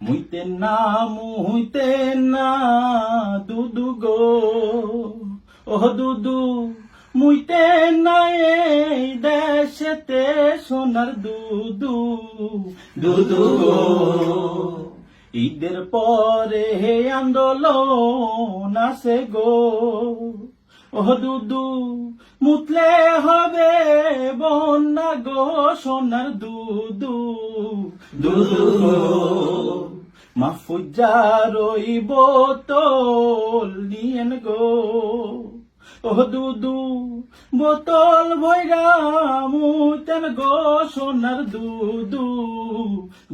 মুইতে না দুদু গো, ও দুদু মুইতে না এই দেশেতে সোনার দুদু, দুদু গো। ঈদের পরে আন্দোলন আছে গো, ও দুদু মুতলে হবে বন্যা গো, সোনার দুদু, দুদু গো। মাহফুজার ওই বোতল নিয়েন গো, ও দুদু বোতল ভৈরা মুতেন গো, সোনার দুদু,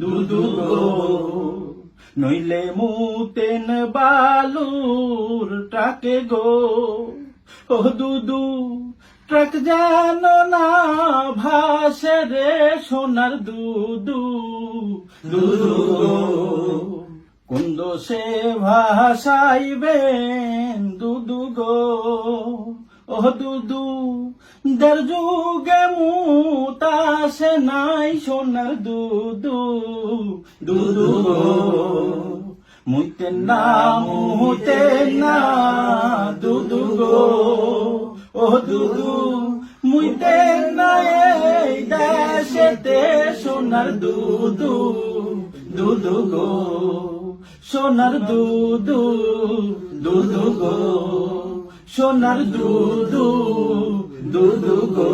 দুদু গো। নইলে মুতেন বালুর ট্রাকে গো, ও দুদু ট্রাক যেন না ভাসে রে, সোনার দুদু, দুদু গো। কোন দোষে ভাসাইবেন দুদু গো, ও দুদু দেড় যুগে মুতাসে নাই, সোনার দুদু, দুদু গো। মুইতে না দুদু গো, ও দুদু মুইতে না এই দেশেতে সোনার দুদু, দুদু গো, সোনার দুদু, দুদু গো, সোনার দুদু, দুদু গো।